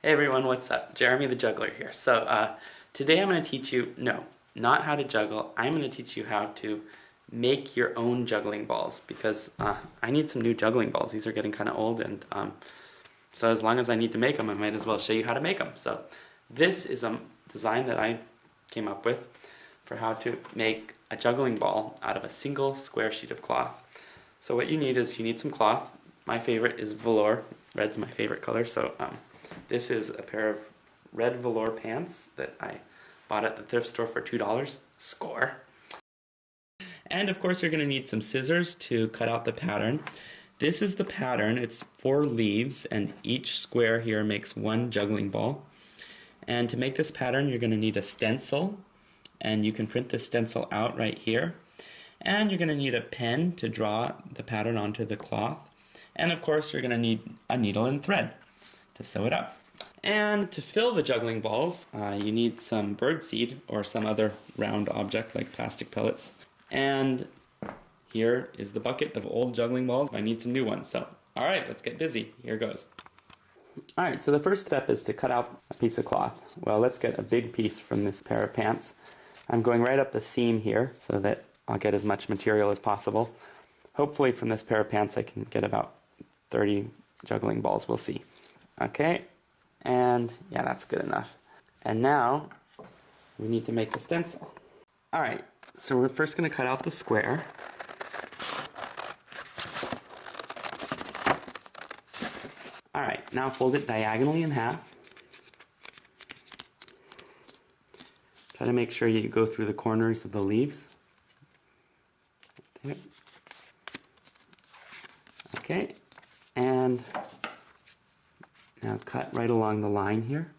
Hey everyone, what's up? Jeremy the Juggler here. Today I'm going to teach you, not how to juggle, I'm going to teach you how to make your own juggling balls because I need some new juggling balls. These are getting kind of old and so as long as I need to make them, I might as well show you how to make them. So this is a design that I came up with for how to make a juggling ball out of a single square sheet of cloth. So what you need is you need some cloth. My favorite is velour. Red's my favorite color, so this is a pair of red velour pants that I bought at the thrift store for $2. Score! And of course you're going to need some scissors to cut out the pattern. This is the pattern. It's 4 leaves and each square here makes one juggling ball. And to make this pattern you're going to need a stencil, and you can print the stencil out right here. And you're going to need a pen to draw the pattern onto the cloth. And of course you're going to need a needle and thread to sew it up. And to fill the juggling balls, you need some birdseed or some other round object like plastic pellets. And here is the bucket of old juggling balls. I need some new ones, so alright, let's get busy. Here goes. Alright, so the first step is to cut out a piece of cloth. Well, let's get a big piece from this pair of pants. I'm going right up the seam here so that I'll get as much material as possible. Hopefully from this pair of pants I can get about 30 juggling balls, we'll see. Okay, and yeah, that's good enough. And now we need to make the stencil. Alright, so we're first going to cut out the square. Alright, now fold it diagonally in half. Try to make sure you go through the corners of the leaves. There. Okay, and now cut right along the line here.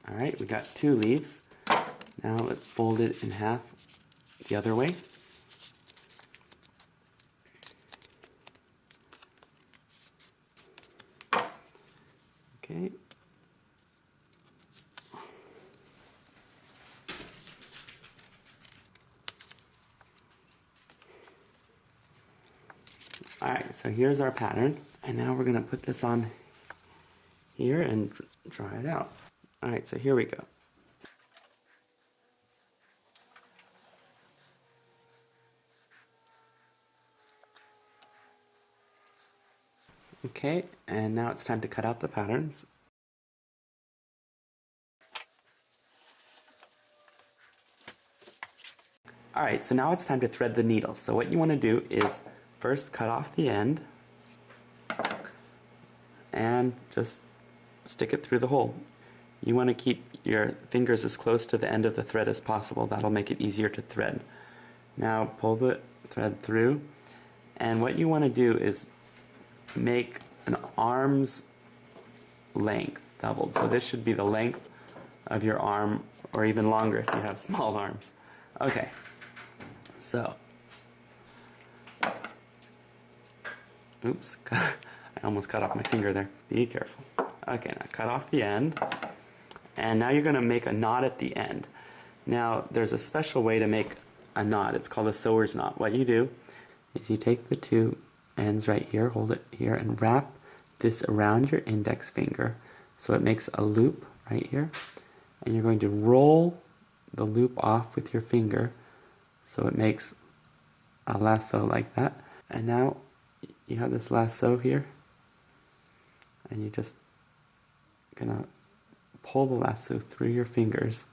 Alright, we got 2 leaves. Now let's fold it in half the other way. Okay. Alright, so here's our pattern, and now we're going to put this on here and draw it out. Alright, so here we go. Okay, and now it's time to cut out the patterns. Alright, so now it's time to thread the needle. So what you want to do is first cut off the end and just stick it through the hole. You want to keep your fingers as close to the end of the thread as possible. That'll make it easier to thread. Now pull the thread through, and what you want to do is make an arm's length doubled. So this should be the length of your arm, or even longer if you have small arms. Okay, so oops, I almost cut off my finger there. Be careful. Okay, now cut off the end. And now you're going to make a knot at the end. Now, there's a special way to make a knot. It's called a sewer's knot. What you do is you take the 2 ends right here, hold it here, and wrap this around your index finger so it makes a loop right here. And you're going to roll the loop off with your finger so it makes a lasso like that. And now you have this lasso here, and you're just gonna pull the lasso through your fingers,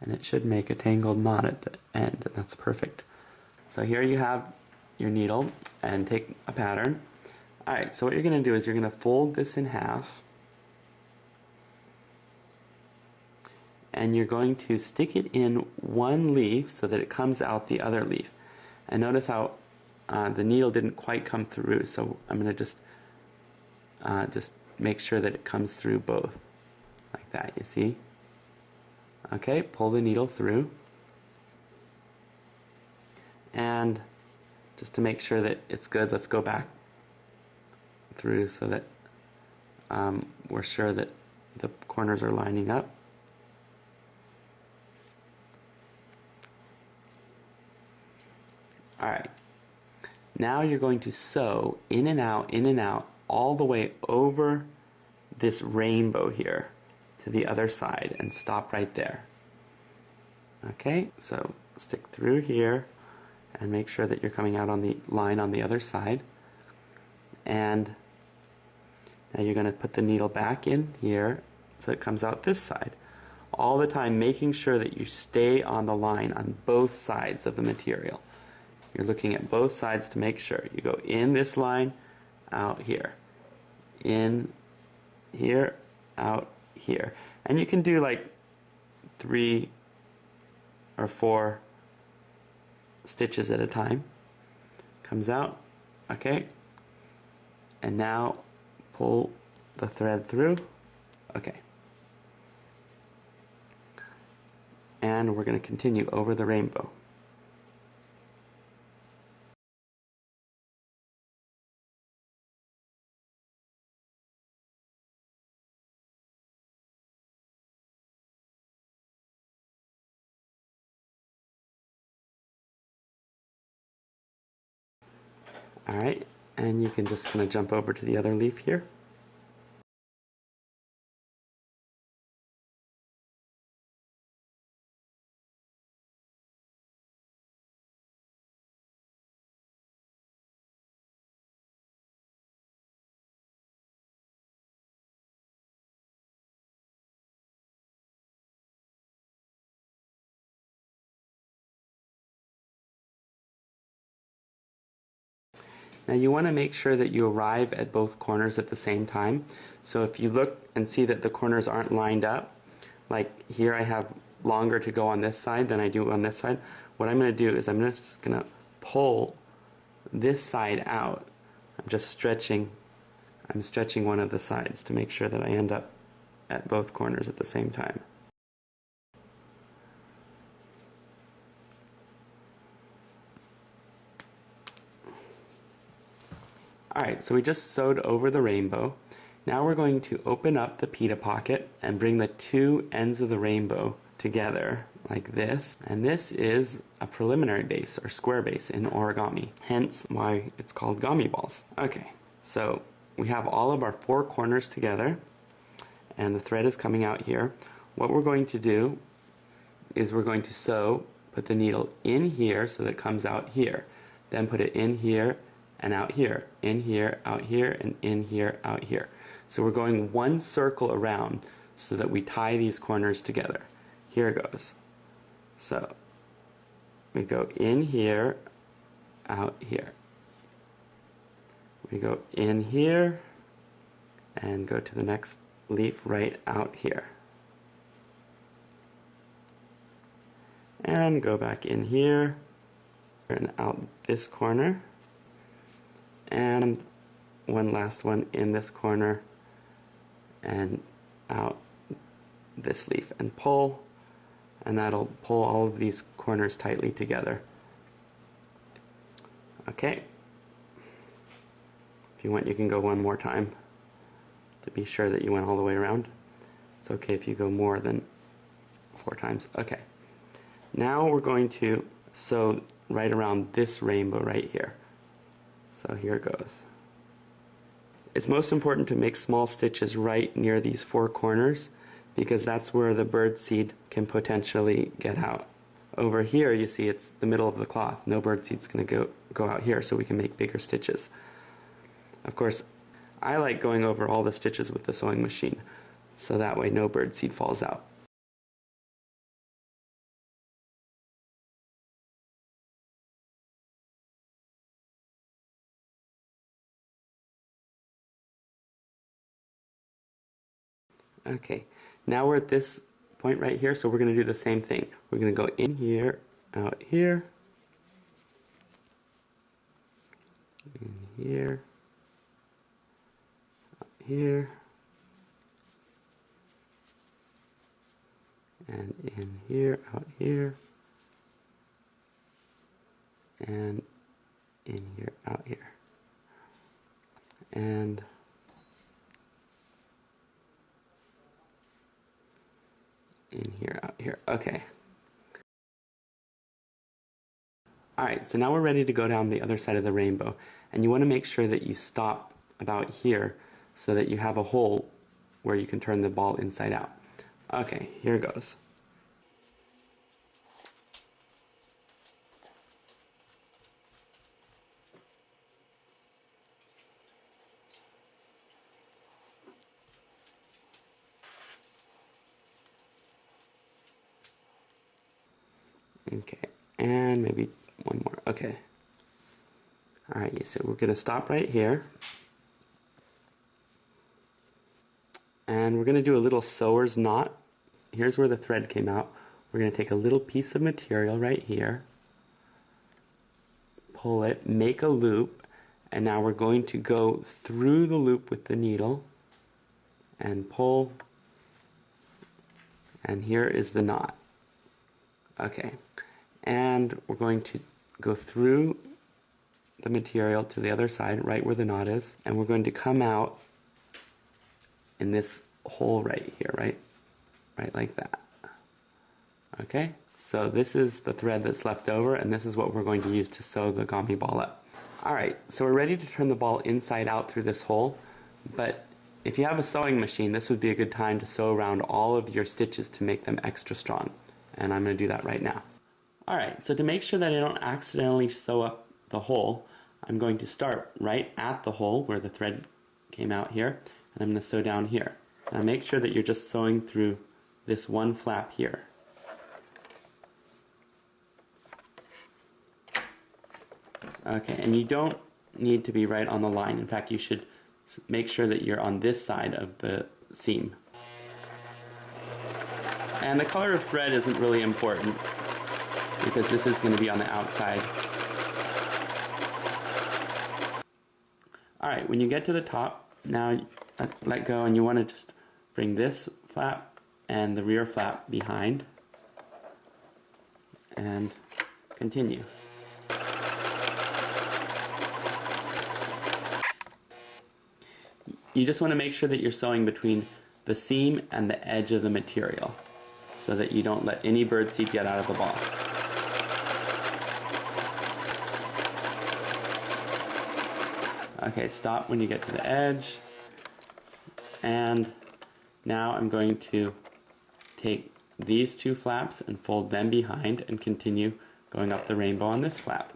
and it should make a tangled knot at the end, and that's perfect. So here you have your needle, and take a pattern. Alright, so what you're gonna do is you're gonna fold this in half, and you're going to stick it in one leaf so that it comes out the other leaf. And notice how the needle didn't quite come through, so I'm going to just make sure that it comes through both, like that, you see? Okay, pull the needle through, and just to make sure that it's good, let's go back through so that we're sure that the corners are lining up. Alright, now you're going to sew in and out, all the way over this rainbow here to the other side and stop right there. Okay, so stick through here and make sure that you're coming out on the line on the other side. And now you're going to put the needle back in here so it comes out this side. All the time making sure that you stay on the line on both sides of the material. You're looking at both sides to make sure. You go in this line, out here. In here, out here. And you can do like 3 or 4 stitches at a time. Comes out, okay. And now pull the thread through, okay. And we're going to continue over the rainbow. Alright, and you can just kind of jump over to the other leaf here. Now you want to make sure that you arrive at both corners at the same time. So if you look and see that the corners aren't lined up, like here I have longer to go on this side than I do on this side, what I'm going to do is I'm just going to pull this side out. I'm stretching one of the sides to make sure that I end up at both corners at the same time. Alright, so we just sewed over the rainbow. Now we're going to open up the pita pocket and bring the 2 ends of the rainbow together like this. And this is a preliminary base or square base in origami, hence why it's called Gamiballs. Okay, so we have all of our 4 corners together and the thread is coming out here. What we're going to do is we're going to sew, put the needle in here so that it comes out here. Then put it in here and out here, in here, out here, and in here, out here. So we're going 1 circle around so that we tie these corners together. Here it goes. So we go in here, out here. We go in here and go to the next leaf right out here. And go back in here and out this corner. And one last one in this corner and out this leaf and pull, and that'll pull all of these corners tightly together. Okay, if you want you can go one more time to be sure that you went all the way around. It's okay if you go more than 4 times. Okay, now we're going to sew right around this rainbow right here. So here it goes. It's most important to make small stitches right near these 4 corners because that's where the bird seed can potentially get out. Over here you see it's the middle of the cloth. No bird seed's going to go out here, so we can make bigger stitches. Of course, I like going over all the stitches with the sewing machine, so that way no bird seed falls out. Okay, now we're at this point right here, so we're going to do the same thing. We're going to go in here, out here, in here, out here, and in here, out here, and in here, out here, and in here, out here. Okay. Alright, so now we're ready to go down the other side of the rainbow. And you want to make sure that you stop about here so that you have a hole where you can turn the ball inside out. Okay, here goes. Okay, and maybe one more. Okay. Alright, so we're going to stop right here. And we're going to do a little sewer's knot. Here's where the thread came out. We're going to take a little piece of material right here, pull it, make a loop, and now we're going to go through the loop with the needle and pull, and here is the knot. Okay, and we're going to go through the material to the other side, right where the knot is, and we're going to come out in this hole right here, right like that. Okay, so this is the thread that's left over, and this is what we're going to use to sew the Gamiball up. Alright, so we're ready to turn the ball inside out through this hole, but if you have a sewing machine, this would be a good time to sew around all of your stitches to make them extra strong, and I'm going to do that right now. Alright, so to make sure that I don't accidentally sew up the hole, I'm going to start right at the hole where the thread came out here, and I'm going to sew down here. Now make sure that you're just sewing through this one flap here. Okay, and you don't need to be right on the line. In fact, you should make sure that you're on this side of the seam. And the color of thread isn't really important because this is going to be on the outside. Alright, when you get to the top, now let go, and you want to just bring this flap and the rear flap behind and continue. You just want to make sure that you're sewing between the seam and the edge of the material so that you don't let any birdseed get out of the ball. Okay, stop when you get to the edge. And now I'm going to take these two flaps and fold them behind and continue going up the rainbow on this flap.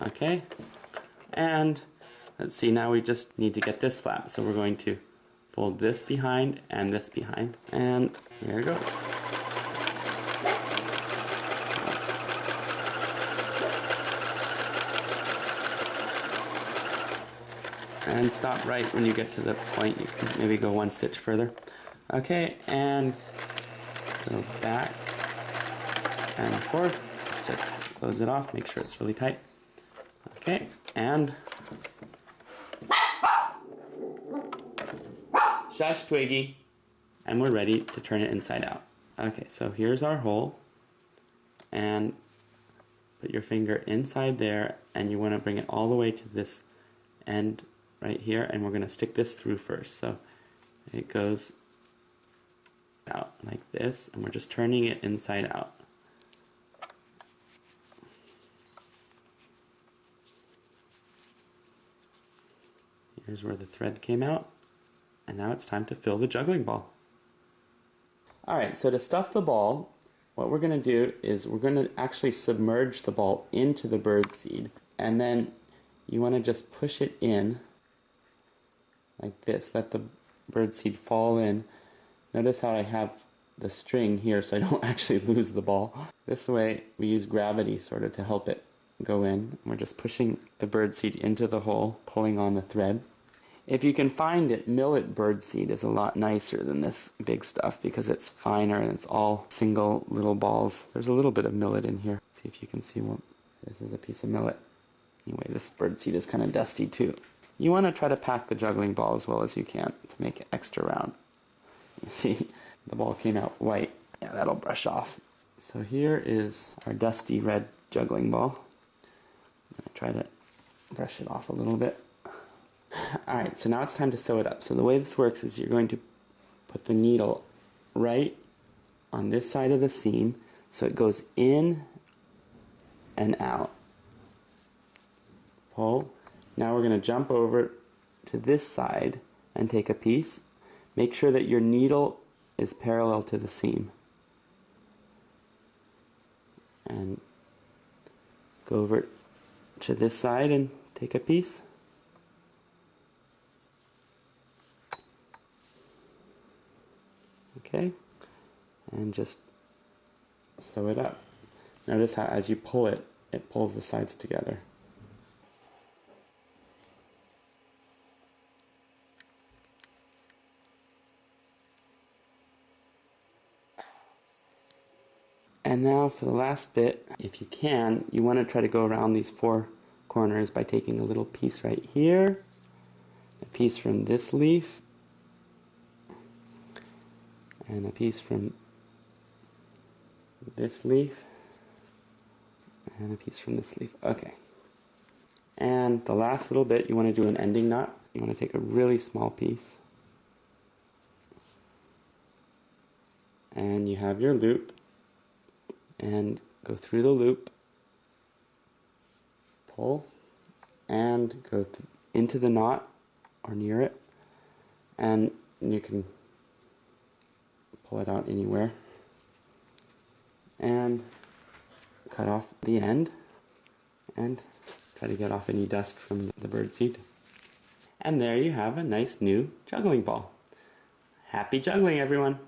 Okay, and let's see, now we just need to get this flap, so we're going to fold this behind and this behind, and here it goes. And stop right when you get to the point. You can maybe go one stitch further. Okay, and go back and forth just to close it off, make sure it's really tight. Okay, and shush, Twiggy. And we're ready to turn it inside out. Okay, so here's our hole, and put your finger inside there, and you want to bring it all the way to this end right here, and we're going to stick this through first. So it goes out like this, and we're just turning it inside out. Here's where the thread came out, and now it's time to fill the juggling ball. Alright, so to stuff the ball, what we're going to do is we're going to actually submerge the ball into the bird seed, and then you want to just push it in like this. Let the bird seed fall in. Notice how I have the string here so I don't actually lose the ball. This way we use gravity sort of to help it go in. We're just pushing the bird seed into the hole, pulling on the thread. If you can find it, millet birdseed is a lot nicer than this big stuff because it's finer and it's all single little balls. There's a little bit of millet in here. See if you can see one. This is a piece of millet. Anyway, this birdseed is kind of dusty too. You want to try to pack the juggling ball as well as you can to make it extra round. See, the ball came out white. Yeah, that'll brush off. So here is our dusty red juggling ball. I'm going to try to brush it off a little bit. Alright, so now it's time to sew it up. So the way this works is you're going to put the needle right on this side of the seam so it goes in and out. Pull. Now we're going to jump over to this side and take a piece. Make sure that your needle is parallel to the seam. And go over to this side and take a piece. Okay, and just sew it up. Notice how as you pull it, it pulls the sides together. And now for the last bit, if you can, you want to try to go around these four corners by taking a little piece right here, a piece from this leaf, and a piece from this leaf, and a piece from this leaf. Okay. And the last little bit, you want to do an ending knot. You want to take a really small piece, and you have your loop, and go through the loop, pull, and go into the knot or near it, and you can pull it out anywhere and cut off the end and try to get off any dust from the birdseed. And there you have a nice new juggling ball. Happy juggling, everyone!